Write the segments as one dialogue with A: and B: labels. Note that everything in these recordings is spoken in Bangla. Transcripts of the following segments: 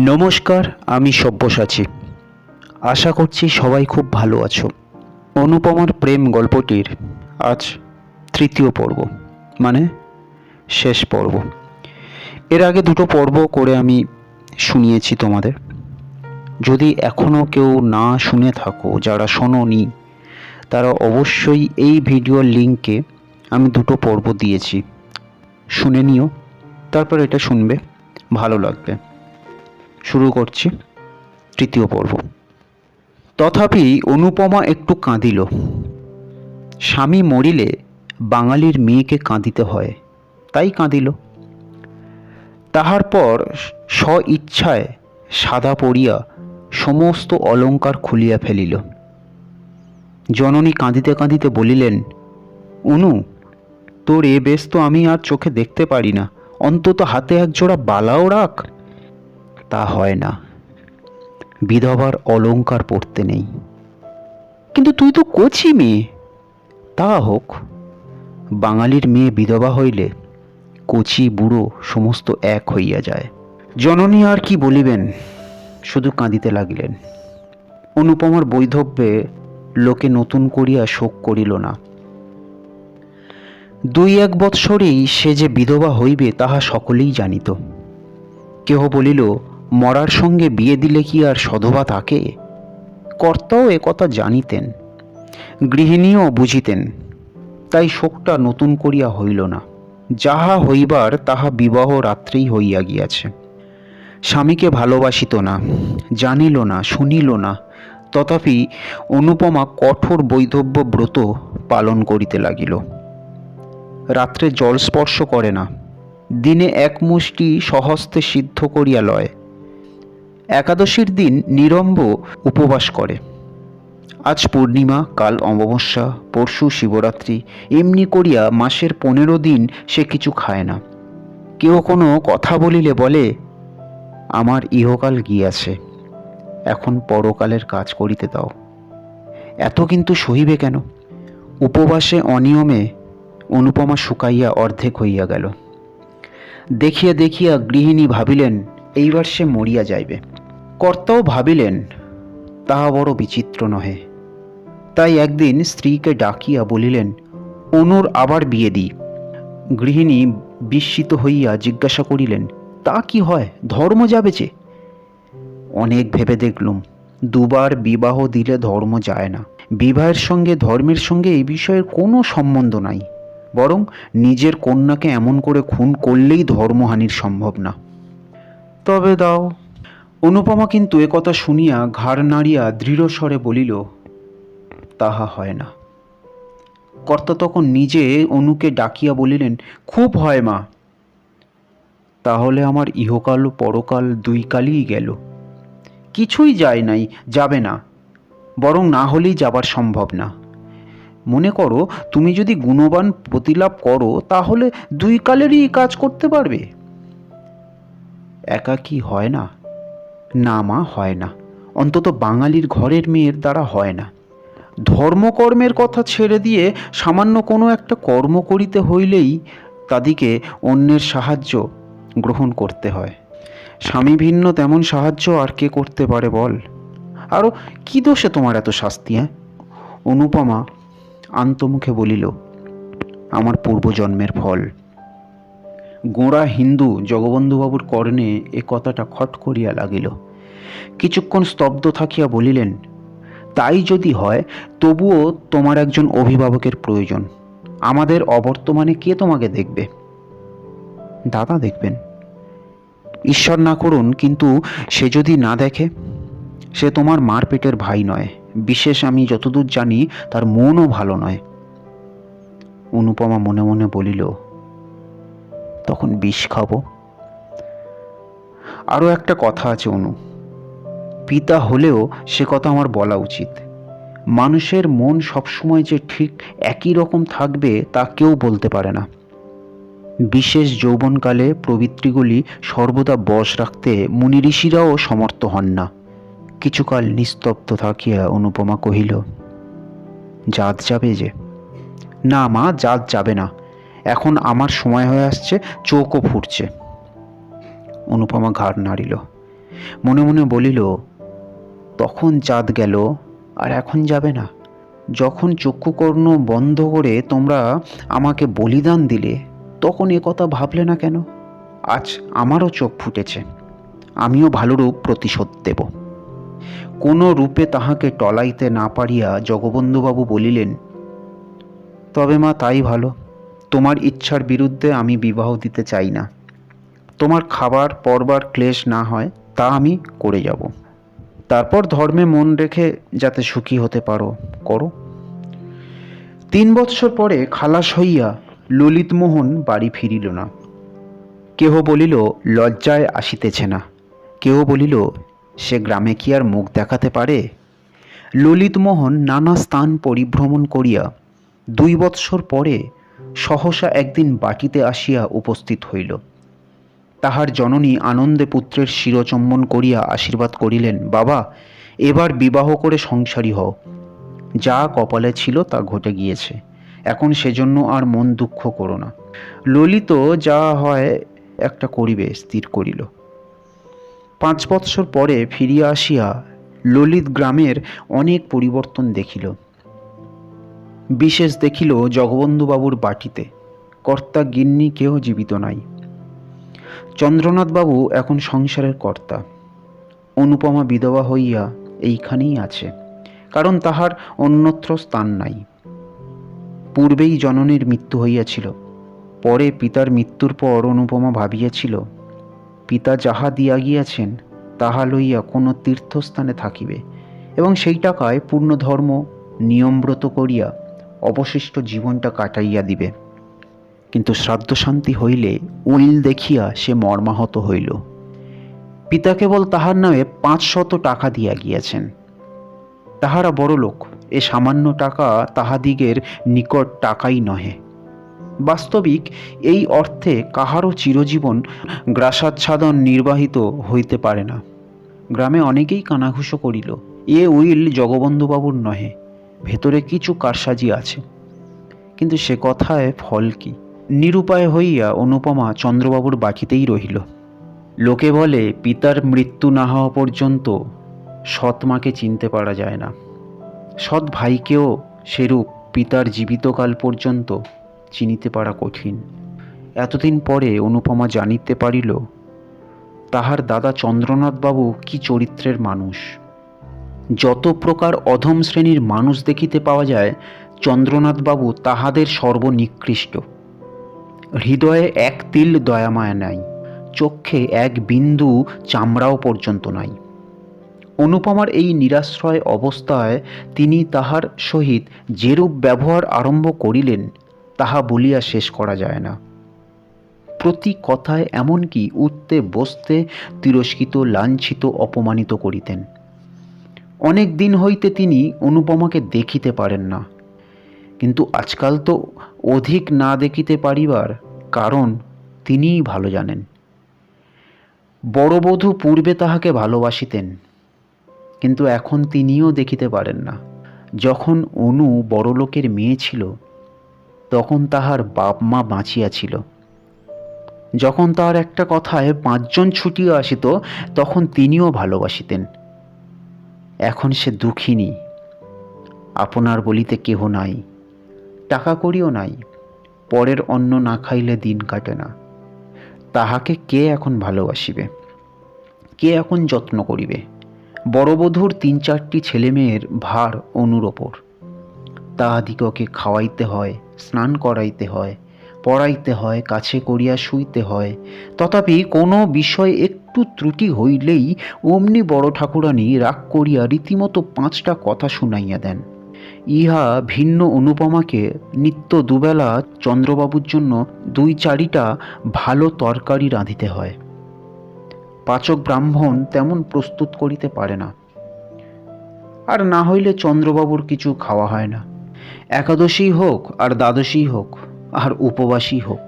A: নমস্কার, আমি সব্যসাচী। আশা করছি সবাই খুব ভালো আছো। অনুপমার প্রেম গল্পটির আজ তৃতীয় পর্ব, মানে শেষ পর্ব। এর আগে দুটো পর্ব করে আমি শুনিয়েছি তোমাদের। যদি এখনও কেউ না শুনে থাকো, যারা শোনোনি, তারা অবশ্যই এই ভিডিওর লিঙ্কে আমি দুটো পর্ব দিয়েছি, শুনে নিও। তারপর এটা শুনবে, ভালো লাগবে। শুরু করছি তৃতীয় পর্ব। তথাপি অনুপমা একটু কাঁদিল। স্বামী মরিলে বাঙালির মেয়েকে কাঁদিতে হয়, তাই কাঁদিল। তাহার পর স্ব ইচ্ছায় সাদা পড়িয়া সমস্ত অলঙ্কার খুলিয়া ফেলিল। জননী কাঁদিতে কাঁদিতে বলিলেন, অনু, তোর এ বেশ তো আমি আর চোখে দেখতে পারি না, অন্তত হাতে একজোড়া বালাও রাখ। তা হয় না, বিধবার অলঙ্কার পরতে নেই। কিন্তু তুই তো কচি মেয়ে। তা হোক, বাঙালির মেয়ে বিধবা হইলে কচি বুড়ো সমস্ত এক হইয়া যায়। জননী আর কি বলিবেন, শুধু কাঁদিতে লাগিলেন। অনুপমার বৈধব্যে লোকে নতুন করিয়া শোক করিল না। 2-1 বৎসরেই সে যে বিধবা হইবে তাহা সকলেই জানিত। কেহ বলিল, মরার সঙ্গে বিয়ে দিলে কি আর সধবা থাকে? কর্তাও একথা জানিতেন, গৃহিণীও বুঝিতেন, তাই শোকটা নতুন করিয়া হইল না। যাহা হইবার তাহা বিবাহ রাত্রেই হইয়া গিয়াছে। স্বামীকে ভালোবাসিত না, জানিল না, শুনিল না, তথাপি অনুপমা কঠোর বৈধব্য ব্রত পালন করিতে লাগিল। রাত্রে জল স্পর্শ করে না, দিনে 1 মুষ্টি স্বহস্তে সিদ্ধ করিয়া লয়। একাদশীর দিন নিরম্ব উপবাস করে। আজ পূর্ণিমা, কাল অমাবস্যা, পরশু শিবরাত্রি, এমনি করিয়া মাসের 15 দিন সে কিছু খায় না। কেউ কোনো কথা বলিলে বলে, আমার ইহকাল গিয়াছে, এখন পরকালের কাজ করিতে দাও। এত কিন্তু সহিবে কেন? উপবাসে অনিয়মে অনুপমা শুকাইয়া অর্ধেক হইয়া গেল। দেখিয়া দেখিয়া গৃহিণী ভাবিলেন, এইবার সে মরিয়া যাইবে। কর্তাও ভাবিলেন, তাহা বড় বিচিত্র নহে। তাই একদিন স্ত্রীকে ডাকিয়া বলিলেন, অনুর আবার বিয়ে দিই। গৃহিণী বিস্মিত হইয়া জিজ্ঞাসা করিলেন, তা কি হয়, ধর্ম যাবে যে? অনেক ভেবে দেখলুম, 2 বার বিবাহ দিলে ধর্ম যায় না। বিবাহের সঙ্গে ধর্মের সঙ্গে এই বিষয়ের কোনো সম্বন্ধ নাই, বরং নিজের কন্যাকে এমন করে খুন করলেই ধর্মহানির সম্ভব না। তবে দাও। অনুপমা কিন্তু একথা শুনিয়া ঘাড় নাড়িয়া দৃঢ় স্বরে বলিল, তাহা হয় না। কর্তা তখন নিজে অনুকে ডাকিয়া বলিলেন, খুব হয় মা। তাহলে আমার ইহকাল পরকাল 2 কালই গেল। কিছুই যায় নাই, যাবে না, বরং না হলেই যাবার সম্ভব না। মনে করো, তুমি যদি গুণবান প্রতিলাভ করো, তাহলে 2 কালেরই কাজ করতে পারবে। একা কি হয় না? না মা, হয় না, অন্তত বাঙালির ঘরের মেয়ের দ্বারা হয় না। ধর্মকর্মের কথা ছেড়ে দিয়ে সামান্য কোনো একটা কর্ম করিতে হইলেই তাদিকে অন্যের সাহায্য গ্রহণ করতে হয়। স্বামী ভিন্ন তেমন সাহায্য আর কে করতে পারে বল? আরও কি দোষে তোমার এত শাস্তি? অনুপমা আন্তমুখে বলিল, আমার পূর্বজন্মের ফল। গোঁড়া হিন্দু জগবন্ধুবাবুর কর্ণে এ কথাটা খট করিয়া লাগিল। কিছুক্ষণ স্তব্ধ থাকিয়া বলিলেন, তাই যদি হয়, তবুও তোমার একজন অভিভাবকের প্রয়োজন। আমাদের অবর্তমানে কে তোমাকে দেখবে? দাদা দেখবেন। ঈশ্বর না করুন, কিন্তু সে যদি না দেখে? সে তোমার মার পেটের ভাই নয়, বিশেষ আমি যতদূর জানি তার মনও ভালো নয়। অনুপমা মনে মনে বলিল, তখন বিষ খাবো। আরও একটা কথা আছে অনু, পিতা হলেও সে কথা আমার বলা উচিত। মানুষের মন সবসময় যে ঠিক একই রকম থাকবে তা কেউ বলতে পারে না। বিশেষ যৌবনকালে প্রবৃত্তিগুলি সর্বদা বশ রাখতে মুনি ঋষিরাও সমর্থ হন না। কিছুকাল নিস্তব্ধ থাকিয়া অনুপমা কহিল, জাত যাবে যে? না মা, জাত যাবে না, এখন আমার সময় হয়ে আসছে, চোখও ফুটছে। অনুপমা ঘাড় নাড়িল। মনে মনে বলিল, তখন চাঁদ গেল, আর এখন যাবে না। যখন চক্ষুকর্ণ বন্ধ করে তোমরা আমাকে বলিদান দিলে, তখন এ কথা ভাবলে না কেন? আজ আমারও চোখ ফুটেছে, আমিও ভালোরূপ প্রতিশোধ দেব। কোনো রূপে তাহাকে টলাইতে না পারিয়া জগবন্ধুবাবু বলিলেন, তবে মা তাই ভালো। তোমার ইচ্ছার বিরুদ্ধে আমি বিবাহ দিতে চাই না। তোমার খাবার পরবার ক্লেশ না হয় তা আমি করে যাব। তারপর ধর্মে মন রেখে যাতে সুখী হতে পারো, করো। 3 বৎসর পরে খালাস হইয়া ললিতমোহন বাড়ি ফিরিল না। কেহ বলিল লজ্জায় আসিতেছে না, কেহ বলিল সে গ্রামে কি আর মুখ দেখাতে পারে। ললিতমোহন নানা স্থান পরিভ্রমণ করিয়া 2 বৎসর পরে সহসা একদিন বাটিতে আসিয়া উপস্থিত হইল। তাহার জননী আনন্দে পুত্রের শিরচুম্বন করিয়া আশীর্বাদ করিলেন, বাবা, এবার বিবাহ করে সংসারী হও। যা কপালে ছিল তা ঘটে গিয়েছে, এখন সেজন্য আর মন দুঃখ করো না। ললিত যা হয় একটা করিবে স্থির করিল। 5 বৎসর পরে ফিরিয়া আসিয়া ললিত গ্রামের অনেক পরিবর্তন দেখিল। বিশেষ দেখিল জগবন্ধুবাবুর বাটিতে কর্তা গিন্নি কেহ জীবিত নাই। চন্দ্রনাথবাবু এখন সংসারের কর্তা। অনুপমা বিধবা হইয়া এইখানেই আছে, কারণ তাহার অন্যত্র স্থান নাই। পূর্বেই জননীর মৃত্যু হইয়াছিল। পরে পিতার মৃত্যুর পর অনুপমা ভাবিয়াছিল, পিতা যাহা দিয়া গিয়াছেন তাহা লইয়া কোনো তীর্থস্থানে থাকিবে এবং সেই টাকায় পূর্ণ ধর্ম নিয়মব্রত করিয়া অবশিষ্ট জীবনটা কাটাইয়া দিবে। কিন্তু শ্রাদ্ধ শান্তি হইলে উইল দেখিয়া সে মর্মাহত হইল। পিতা কেবল তাহার নামে 500 টাকা দিয়া গিয়াছেন। তাহারা বড় লোক, এ সামান্য টাকা তাহাদিগের নিকট টাকাই নহে। বাস্তবিক এই অর্থে কাহারও চিরজীবন গ্রাসাচ্ছাদন নির্বাহিত হইতে পারে না। গ্রামে অনেকেই কানাঘুষো করিল, এ উইল জগবন্ধুবাবুর নহে, ভেতরে কিছু কারসাজি আছে। কিন্তু সে কথায় ফল কি? নিরুপায় হইয়া অনুপমা চন্দ্রবাবুর বাটিতেই রহিল। লোকে বলে পিতার মৃত্যু না হওয়া পর্যন্ত সৎ মাকে চিনতে পারা যায় না। সৎ ভাইকেও সেরূপ পিতার জীবিতকাল পর্যন্ত চিনিতে পারা কঠিন। এতদিন পরে অনুপমা জানিতে পারিল তাহার দাদা চন্দ্রনাথবাবু কি চরিত্রের মানুষ। যত প্রকার অধম শ্রেণীর মানুষ দেখিতে পাওয়া যায়, চন্দ্রনাথবাবু তাহাদের সর্বনিকৃষ্ট। হৃদয়ে এক তিল দয়ামায়া নাই, চক্ষে এক বিন্দু চামড়াও পর্যন্ত নাই। অনুপমার এই নিরাশ্রয় অবস্থায় তিনি তাহার সহিত যেরূপ ব্যবহার আরম্ভ করিলেন তাহা বলিয়া শেষ করা যায় না। প্রতি কথায় এমনকি উঠতে বসতে তিরস্কৃত, লাঞ্ছিত, অপমানিত করিতেন। অনেক দিন হইতে তিনি অনুপমাকে দেখিতে পারেন না, কিন্তু আজকাল তো অধিক না দেখিতে পারিবার কারণ তিনিই ভালো জানেন। বড়বধূ পূর্বে তাহাকে ভালোবাসিতেন, কিন্তু এখন তিনিও দেখিতে পারেন না। যখন অনু বড়লোকের মেয়ে ছিল তখন তাহার বাপ মা বাঁচিয়া ছিল। যখন তাহার একটা কথায় 5 জন ছুটিয়া আসিত তখন তিনিও ভালোবাসিতেন। এখন সে দুঃখিনী, আপনার বলিতে কেহ নাই, টাকা কড়িও নাই, পরের অন্ন না খাইলে দিন কাটে না। তাহাকে কে এখন ভালোবাসিবে, কে এখন যত্ন করিবে? বড়বধূর 3-4টি ছেলে মেয়ের ভার অনুর ওপর। তাহাদিগকে খাওয়াইতে হয়, স্নান করাইতে হয়, পড়াইতে হয়, কাছে করিয়া শুইতে হয়। তথাপি কোনো বিষয় একটু ত্রুটি হইলেই অমনি বড় ঠাকুরানী রাগ করিয়া রীতিমতো 5টা কথা শুনাইয়া দেন। ইহা ভিন্ন অনুপমাকে নিত্য দুবেলা চন্দ্রবাবুর জন্য 2-4টা ভালো তরকারি রাঁধিতে হয়। পাচক ব্রাহ্মণ তেমন প্রস্তুত করিতে পারে না, আর না হইলে চন্দ্রবাবুর কিছু খাওয়া হয় না। একাদশী হোক আর দ্বাদশী হোক আর উপবাসী হোক,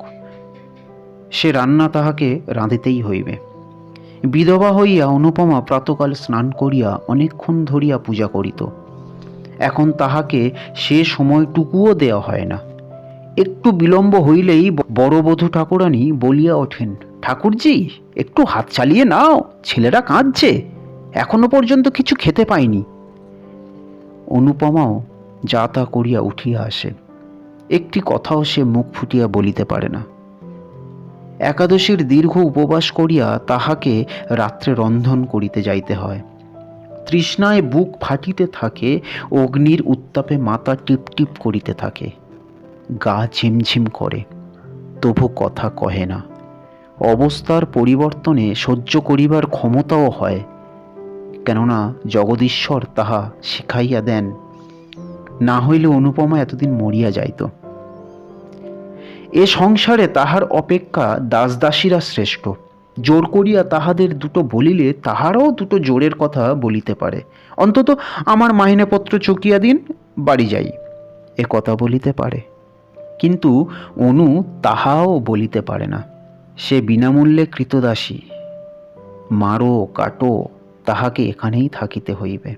A: সে রান্না তাহাকে রাঁধিতেই হইবে। বিধবা হইয়া অনুপমা প্রাতকাল স্নান করিয়া অনেকক্ষণ ধরিয়া পূজা করিত। এখন তাহাকে সে সময়টুকুও দেওয়া হয় না। একটু বিলম্ব হইলেই বড়বধূ ঠাকুরানী বলিয়া ওঠেন, ঠাকুরজি, একটু হাত চালিয়ে নাও, ছেলেরা কাঁদছে, এখনো পর্যন্ত কিছু খেতে পায়নি। অনুপমাও যা তা করিয়া উঠিয়া আসে, একটি কথাও সে মুখ ফুটিয়া বলিতে পারে না। একাদশীর দীর্ঘ উপবাস করিয়া তাহাকে রাত্রে রন্ধন করিতে যাইতে হয়। তৃষ্ণায় বুক ফাটিতে থাকে, অগ্নির উত্তাপে মাথা টিপটিপ করিতে থাকে, গা ঝিমঝিম করে, তবু কথা কহে না। অবস্থার পরিবর্তনে সহ্য করিবার ক্ষমতাও হয়, কেননা জগদীশ্বর তাহা শিখাইয়া দেন, না হইলে অনুপমা এতদিন মরিয়া যাইত। এ সংসারে তাহার অপেক্ষা দাসদাসীরা শ্রেষ্ঠ। জোর করিয়া তাহাদের দুটো বলিলে তাহারাও দুটো জোরের কথা বলিতে পারে। অন্তত আমার মাহিনেপত্র চুকিয়া দিন, বাড়ি যাই, এ কথা বলিতে পারে। কিন্তু অনু তাহাও বলিতে পারে না। সে বিনামূল্যে কৃতদাসী। মারো কাটো, তাহাকে এখানেই থাকিতে হইবে,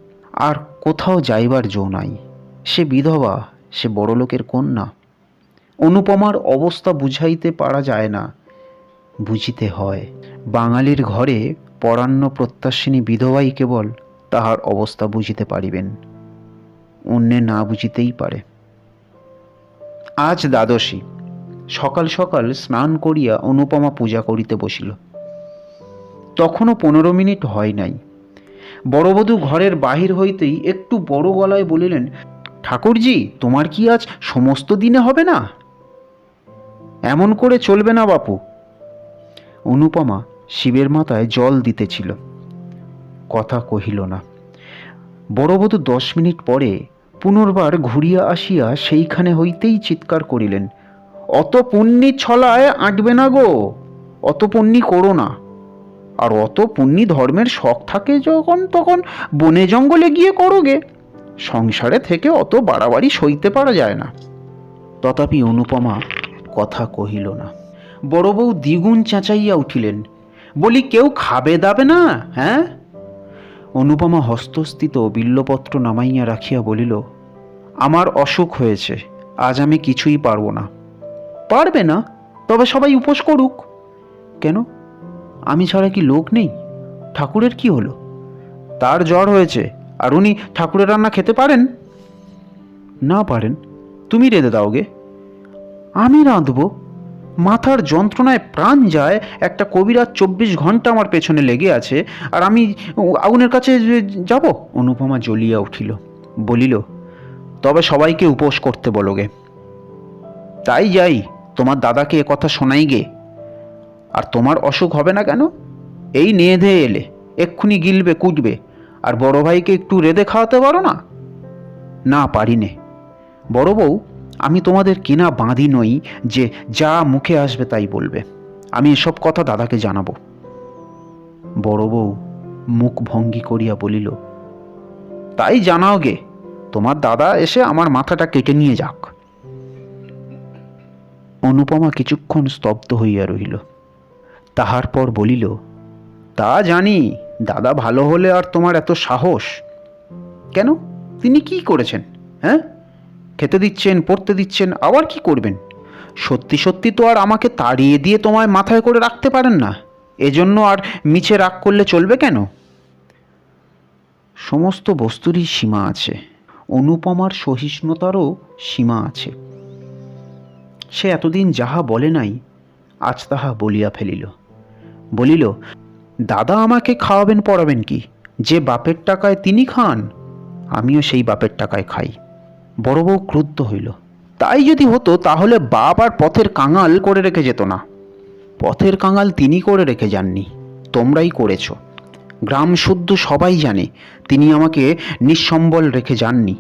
A: আর কোথাও যাইবার জো নাই। সে বিধবা, সে বড়লোকের কন্যা। অনুপমার অবস্থা বুঝাইতে পারা যায় না, বুঝিতে হয়। বাঙালির ঘরে পরান্ন প্রত্যাশিনী বিধবাই কেবল তাহার অবস্থা বুঝিতে পারিবেন, অন্যে না বুঝিতেই পারে। আজ দ্বাদশী। সকাল সকাল স্নান করিয়া অনুপমা পূজা করিতে বসিল। তখনও 15 মিনিট হয় নাই। বড়বধূ ঘরের বাহির হইতেই একটু বড় গলায় বলিলেন, ঠাকুরজি, তোমার কি আজ সমস্ত দিনে হবে না? এমন করে চলবে না বাপু। অনুপমা শিবের মাথায় জল দিতেছিল, কথা কহিল না। বড়বধূ 10 মিনিট পরে পুনর্বার ঘুরিয়া আসিয়া সেইখানে হইতেই চিৎকার করিলেন, অত পুণ্যি ছলায় আঁটবে না গো, অত পুণ্যি করো না। আর অত পুণ্যি ধর্মের শখ থাকে যখন তখন বনে জঙ্গলে গিয়ে করোগে, সংসারে থেকে অত বাড়াবাড়ি সইতে পারা যায় না। তথাপি অনুপমা কথা কহিল না। বড় বউ দ্বিগুণ চেঁচাইয়া উঠিলেন, বলি, কেউ খাবে দাবে না? হ্যাঁ? অনুপমা হস্তস্থিত বিল্লপত্র নামাইয়া রাখিয়া বলিল, আমার অসুখ হয়েছে, আজ আমি কিছুই পারব না। পারবে না? তবে সবাই উপোস করুক। কেন, আমি ছাড়া কি লোক নেই? ঠাকুরের কি হলো? তার জ্বর হয়েছে, আর উনি ঠাকুরের রান্না খেতে পারেন? না পারেন, তুমি রেঁধে দাওগে। আমি রাঁধব? মাথার যন্ত্রণায় প্রাণ যায়, একটা কবিরাজ 24 ঘন্টা আমার পেছনে লেগে আছে, আর আমি আগুনের কাছে যাব? অনুপমা জ্বলিয়া উঠিল, বলিল, তবে সবাইকে উপোস করতে বলোগে। তাই যাই, তোমার দাদাকে এ কথা শোনাই গে। আর তোমার অসুখ হবে না কেন? এই নিয়ে ধেয়ে এলে, এক্ষুনি গিলবে কুটবে, আর বড় ভাইকে একটু রেঁধে খাওয়াতে পারো না? না, পারি নে। বড় বউ, আমি তোমাদের কিনা বাঁধি নই যে যা মুখে আসবে তাই বলবে। আমি এসব কথা দাদাকে জানাবো। বড় বউ মুখ ভঙ্গি করিয়া বলিল, তাই জানাও গে, তোমার দাদা এসে আমার মাথাটা কেটে নিয়ে যাক। অনুপমা কিছুক্ষণ স্তব্ধ হইয়া রহিল। তাহার পর বলিল, তা জানি, দাদা ভালো হলে আর তোমার এত সাহস কেন? তিনি কি করেছেন? হ্যাঁ, খেতে দিচ্ছেন, পড়তে দিচ্ছেন, আবার কি করবেন? সত্যি সত্যি তো আর আমাকে তাড়িয়ে দিয়ে তোমায় মাথায় করে রাখতে পারেন না, এজন্য আর মিছে রাগ করলে চলবে কেন? সমস্ত বস্তুরই সীমা আছে, অনুপমার সহিষ্ণুতারও সীমা আছে। সে এতদিন যাহা বলে নাই, আজ তাহা বলিয়া ফেলিল। বলিল, দাদা আমাকে খাওয়াবেন পড়াবেন কি? যে বাপের টাকায় তিনি খান, আমিও সেই বাপের টাকায় খাই। বড় বউ ক্রুদ্ধ হইল। তাই যদি হতো তাহলে বাপ আর পথের কাঙাল করে রেখে যেত না। পথের কাঙাল তিনি করে রেখে যাননি, তোমরাই করেছ। গ্রাম শুদ্ধ সবাই জানে তিনি আমাকে নিঃসম্বল রেখে যাননি।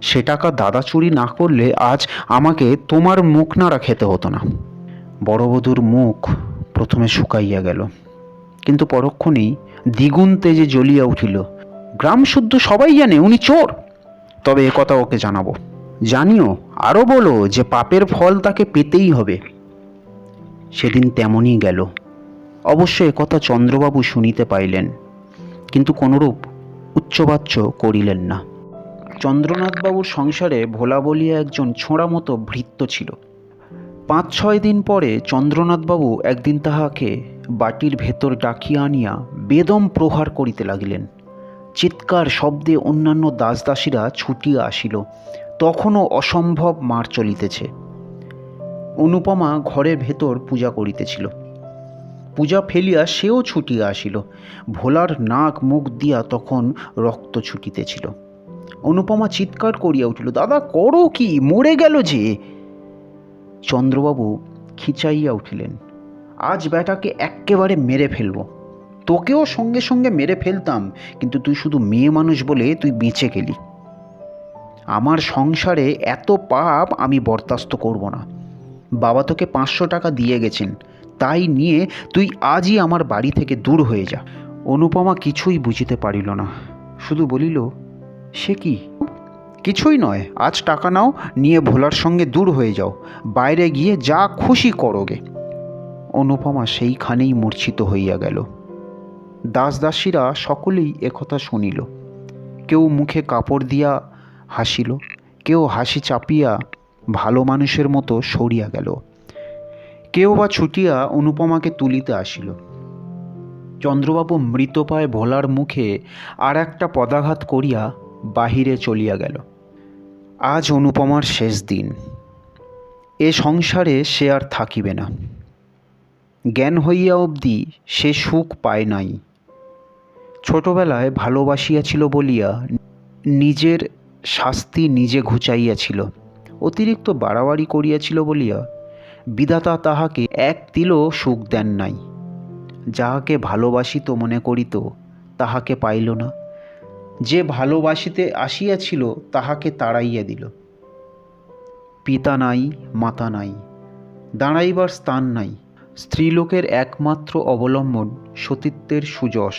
A: সে টাকা দাদা চুরি না করলে আজ আমাকে তোমার মুখ নাড়া খেতে হতো না। বড়বধূর মুখ প্রথমে শুকাইয়া গেল, কিন্তু পরক্ষণেই দ্বিগুণ তেজে জ্বলিয়া উঠিল। গ্রাম শুদ্ধ সবাই জানে উনি চোর, তবে এ কথা ওকে জানাবো। জানিও, আরও বলো যে পাপের ফল তাকে পেতেই হবে। সেদিন তেমনই গেল। অবশ্য একথা চন্দ্রবাবু শুনিতে পাইলেন, কিন্তু কোনরূপ উচ্চবাচ্য করিলেন না। চন্দ্রনাথবাবুর সংসারে ভোলা বলিয়া একজন ছোঁড়া মতো ভৃত্য ছিল। 5-6 দিন পরে চন্দ্রনাথবাবু একদিন তাহাকে বাটির ভেতর ডাকিয়া আনিয়া বেদম প্রহার করিতে লাগিলেন। চিৎকার শব্দে অন্যান্য দাসদাসীরা ছুটিয়া আসিল। তখনও অসম্ভব মার চলিতেছে। অনুপমা ঘরের ভেতর পূজা করিতেছিল। পূজা ফেলিয়া সেও ছুটিয়া আসিল। ভোলার নাক মুখ দিয়া তখন রক্ত ছুটিতেছিল। অনুপমা চিৎকার করিয়া উঠিল, দাদা করো কি, মরে গেল যে। চন্দ্রবাবু খিচাইয়া উঠিলেন, আজ বেটাকে এক্কেবারে মেরে ফেলব। তোকেও সঙ্গে সঙ্গে মেরে ফেলতাম, কিন্তু তুই শুধু মেয়ে মানুষ বলে তুই বেঁচে গেলি। আমার সংসারে এত পাপ আমি বরদাস্ত করব না। বাবা তোকে 500 টাকা দিয়ে গেছেন, তাই নিয়ে তুই আজই আমার বাড়ি থেকে দূর হয়ে যা। অনুপমা কিছুই বুঝিতে পারিল না, শুধু বলিল, সে কি? কিছুই নয়, আজ টাকা নাও, নিয়ে ভোলার সঙ্গে দূর হয়ে যাও, বাইরে গিয়ে যা খুশি করোগে। অনুপমা সেইখানেই মূর্ছিত হইয়া গেল। দাসদাসীরা সকলেই একথা শুনিল। কেউ মুখে কাপড় দিয়া হাসিল, কেউ হাসি চাপিয়া ভালো মানুষের মতো সরিয়া গেল, কেউ বা ছুটিয়া অনুপমাকে তুলিতে আসিল। চন্দ্রবাবু মৃতপায় ভোলার মুখে আর একটা পদাঘাত করিয়া বাহিরে চলিয়া গেল। আজ অনুপমার শেষ দিন। এ সংসারে সে আর থাকিবে না। জ্ঞান হইয়া অবধি সে সুখ পায় নাই। ছোটবেলায় ভালোবাসিয়াছিল বলিয়া নিজের শাস্তি নিজে ঘুচাইয়াছিল, অতিরিক্ত বাড়াবাড়ি করিয়াছিল বলিয়া বিধাতা তাহাকে এক তিলও সুখ দেন নাই। যাহাকে ভালোবাসিত মনে করিত তাহাকে পাইল না, যে ভালোবাসিতে আসিয়াছিল তাহাকে তাড়াইয়া দিল। পিতা নাই, মাতা নাই, দাঁড়াইবার স্থান নাই। স্ত্রীলোকের একমাত্র অবলম্বন সতীত্বের সুযশ,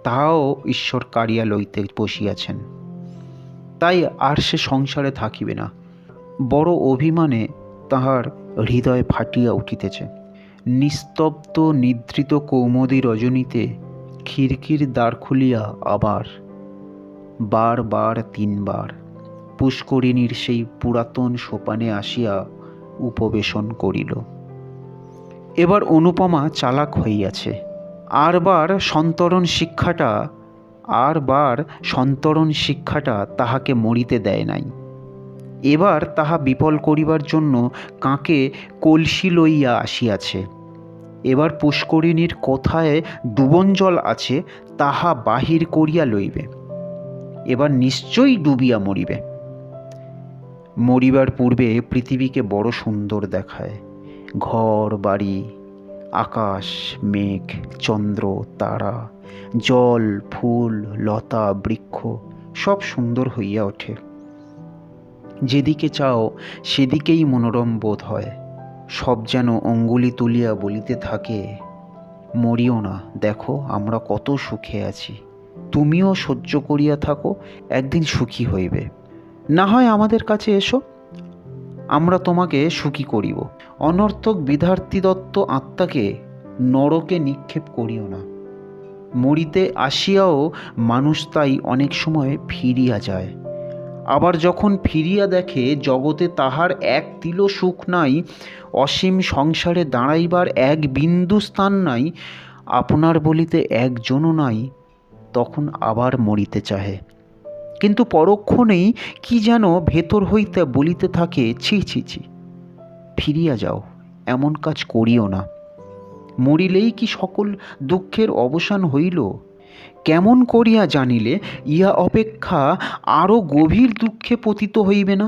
A: তাহাও ঈশ্বর কাড়িয়া লইতে বসিয়াছেন। তাই আর সে সংসারে থাকিবে না। বড় অভিমানে তাহার হৃদয় ফাটিয়া উঠিতেছে। নিস্তব্ধ নিদ্রিত কৌমুদী রজনীতে খিড়কির দ্বার খুলিয়া আবার বার 3 বার পুষ্করিণীর সেই পুরাতন সোপানে আসিয়া উপবেশন করিল। এবার অনুপমা চালাক হইয়াছে। আরবার সন্তরণ শিক্ষাটা তাহাকে মরিতে দেয় নাই। এবার তাহা বিফল করিবার জন্য কাকে কলসি লইয়া আসিয়াছে। এবার পুষ্করিণীর কোথায় ডুবন জল আছে তাহা বাহির করিয়া লইবে। এবার নিশ্চয়ই ডুবিয়া মরিবে। মরিবার পূর্বে পৃথিবীকে বড় সুন্দর দেখায়। ঘর বাড়ি, আকাশ, মেঘ, চন্দ্র, তারা, জল, ফুল, লতা, বৃক্ষ সব সুন্দর হইয়া ওঠে। যেদিকে চাও সেদিকেই মনোরম বোধ হয়। সব যেন অঙ্গুলি তুলিয়া বলিতে থাকে, মরিও না, দেখো আমরা কত সুখে আছি। তুমিও সহ্য করিয়া থাকো, একদিন সুখী হইবে। না হয় আমাদের কাছে এসো, আমরা তোমাকে সুখী করিব। অনর্থক বিধার্থী দত্ত আত্মাকে নরকে নিক্ষেপ করিও না। মরিতে আসিয়াও মানুষ তাই অনেক সময় ফিরিয়া যায়। আবার যখন ফিরিয়া দেখে জগতে তাহার এক তিলও সুখ নাই, অসীম সংসারে দাঁড়াইবার এক বিন্দু স্থান নাই, আপনার বলিতে একজনও নাই, তখন আবার মরিতে চাহে। কিন্তু পরক্ষণেই কি যেন ভেতর হইতে বলিতে থাকে, ছি ছি ছি, ফিরিয়া যাও, এমন কাজ করিও না। মরিলেই কি সকল দুঃখের অবসান হইল? কেমন করিয়া জানিলে ইহা অপেক্ষা আরও গভীর দুঃখে পতিত হইবে না?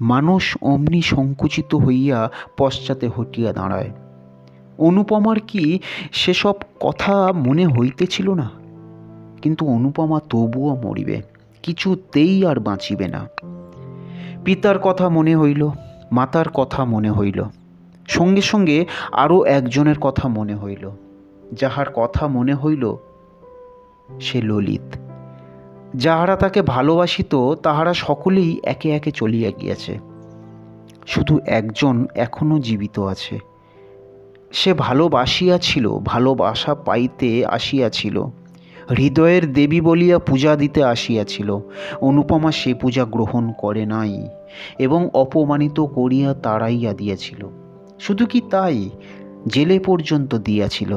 A: মানুষ অমনি সংকুচিত হইয়া পশ্চাতে হটিয়া দাঁড়ায়। অনুপমার কি সেসব কথা মনে হইতেছিল না? কিন্তু অনুপমা তবুও মরিবে, কিছুতেই আর বাঁচিবে না। পিতার কথা মনে হইল, মাতার কথা মনে হইল, সঙ্গে সঙ্গে আরও একজনের কথা মনে হইল। যাহার কথা মনে হইল সে ললিত। যাহারা তাকে ভালোবাসিত তাহারা সকলেই একে একে চলিয়া গিয়াছে। শুধু একজন এখনো জীবিত আছে। সে ভালোবাসিয়াছিল, ভালোবাসা পাইতে আসিয়াছিল, হৃদয়ের দেবী বলিয়া পূজা দিতে আসিয়াছিল। অনুপমা সে পূজা গ্রহণ করে নাই এবং অপমানিত করিয়া তাড়াইয়া দিয়াছিল। শুধু কি তাই, জেলে পর্যন্ত দিয়াছিল।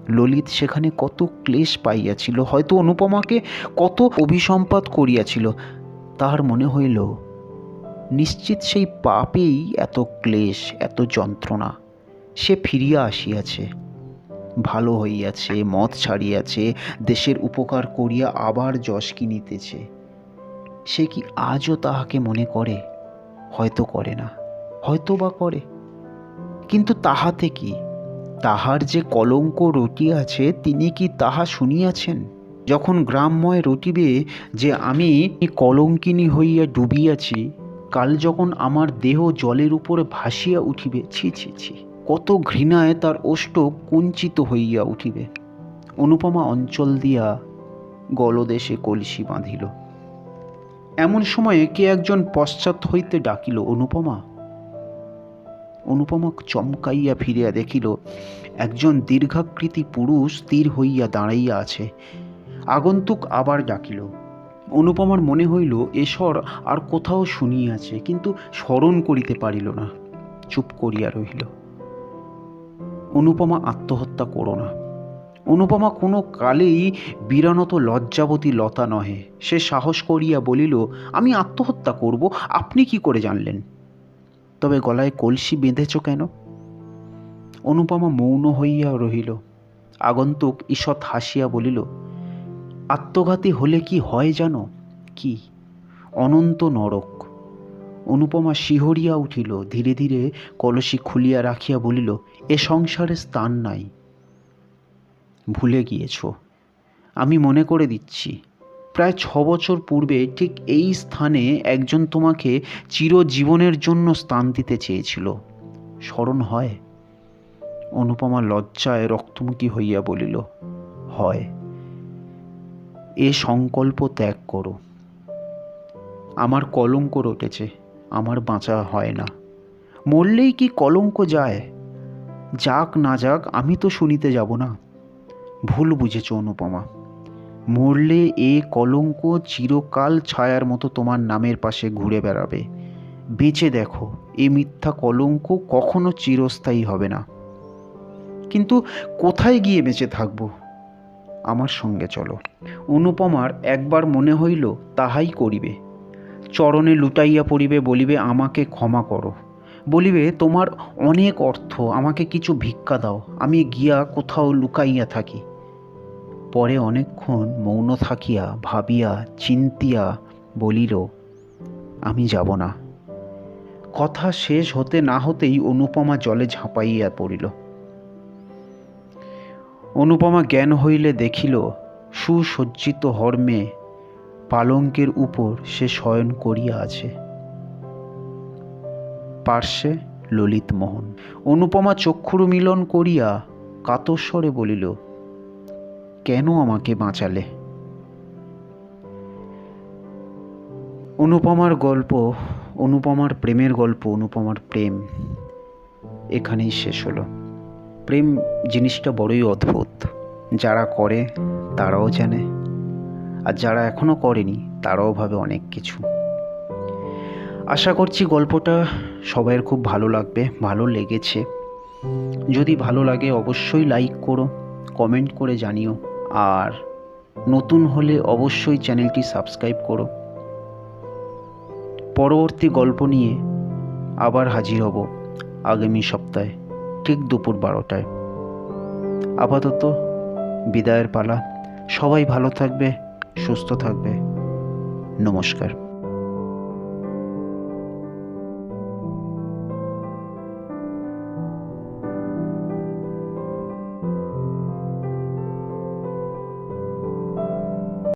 A: ললিত সেখানে কত ক্লেশ পাইয়াছিল, হয়তো অনুপমাকে কত অভিসম্পাত করিয়াছিল। তাহার মনে হইল নিশ্চিত সেই পাপেই এত ক্লেশ, এত যন্ত্রণা। সে ফিরিয়া আসিয়াছে, ভালো হইয়াছে, মদ ছাড়িয়াছে, দেশের উপকার করিয়া আবার যশ কিনিতেছে। সে কি আজও তাহাকে মনে করে? হয়তো করে না, হয়তো বা করে, কিন্তু তাহাতে কি? তাহার যে কলঙ্ক রটিয়াছে তিনি কি তাহা শুনিয়াছেন? যখন গ্রামময় রটিবে যে আমি কলঙ্কিনী হইয়া ডুবিয়াছি, কাল যখন আমার দেহ জলের উপরে ভাসিয়া উঠিবে, ছি ছি ছি, কত ঘৃণায় তার ওষ্ঠ কুঞ্চিত হইয়া উঠিবে। অনুপমা অঞ্চল দিয়া গলদেশে কলসি বাঁধিল। এমন সময়ে কে একজন পশ্চাৎ হইতে ডাকিল, অনুপমা। অনুপমা চমকাইয়া ফিরিয়া দেখিল একজন দীর্ঘাকৃতি পুরুষ স্থির হইয়া দাঁড়াইয়া আছে। আগন্তুক আবার ডাকিল। অনুপমার মনে হইল এ স্বর আর কোথাও শুনিয়াছে, কিন্তু স্মরণ করিতে পারিল না, চুপ করিয়া রহিল। অনুপমা, আত্মহত্যা করো না। অনুপমা কোনো কালেই বীরানত লজ্জাবতী লতা নহে। সে সাহস করিয়া বলিল, আমি আত্মহত্যা করব? আপনি কি করে জানলেন? তবে গলায় কলসি বেঁধেছ কেন? অনুপমা মৌন হইয়া রহিল। আগন্তুক ঈষৎ হাসিয়া বলিল, আত্মঘাতী হলে কি হয় জানো? কি? অনন্ত নরক। অনুপমা শিহরিয়া উঠিল। ধীরে ধীরে কলসি খুলিয়া রাখিয়া বলিল, এ সংসারে স্থান নাই। ভুলে গিয়েছ। আমি মনে করে দিচ্ছি, প্রায় 6 বছর পূর্বে ঠিক এই স্থানে একজন তোমাকে চিরজীবনের জন্য স্থান দিতে চেয়েছিল। স্মরণ হয়? অনুপমা লজ্জায় রক্তমুখী হইয়া বলিল, হয়। এ সংকল্প ত্যাগ করো। আমার কলঙ্ক রটেছে, আমার বাঁচা হয় না। মরলেই কি কলঙ্ক যায়? যাক না যাক, আমি তো শুনিতে যাব না। ভুল বুঝেছ অনুপমা। মরলে এ কলঙ্ক চিরকাল ছায়ার মতো তোমার নামের পাশে ঘুরে বেড়াবে। বেঁচে দেখো, এ মিথ্যা কলঙ্ক কখনো চিরস্থায়ী হবে না। কিন্তু কোথায় গিয়ে বেঁচে থাকবো? আমার সঙ্গে চলো। অনুপমার একবার মনে হইল তাহাই করিবে। চরণে লুটাইয়া পড়িবে, বলিবে, আমাকে ক্ষমা করো। বলিবে, তোমার অনেক অর্থ, আমাকে কিছু ভিক্ষা দাও, আমি গিয়া কোথাও লুকাইয়া থাকি। পরে অনেকক্ষণ মৌন থাকিয়া ভাবিয়া চিন্তিয়া বলিল, আমি যাব না। কথা শেষ হতে না হতেই অনুপমা জলে ঝাঁপাইয়া পড়িল। অনুপমা জ্ঞান হইলে দেখিল সুসজ্জিত হর্মে পালঙ্কের উপর সে শয়ন করিয়া আছে। পার্শ্বে ললিত মোহন। অনুপমা চক্ষুর মিলন করিয়া কাতস্বরে বলিল, কেন আমাকে বাঁচালে? অনুপমার গল্প, অনুপমার প্রেমের গল্প, অনুপমার প্রেম এখানেই শেষ হলো। প্রেম জিনিসটা বড়ই অদ্ভুত। যারা করে তারাও জানে, আর যারা এখনো করেনি তারাও ভাবে অনেক কিছু। আশা করছি গল্পটা সবাইয়ের খুব ভালো লাগবে, ভালো লেগেছে। যদি ভালো লাগে অবশ্যই লাইক করো, কমেন্ট করে জানিও, আর নতুন হলে অবশ্যই চ্যানেলটি সাবস্ক্রাইব করো। পরবর্তী গল্প নিয়ে আবার হাজির হব আগামী সপ্তাহে ঠিক দুপুর 12টায়। আপাতত বিদায়ের পালা। সবাই ভালো থাকবে, সুস্থ থাকবে। নমস্কার।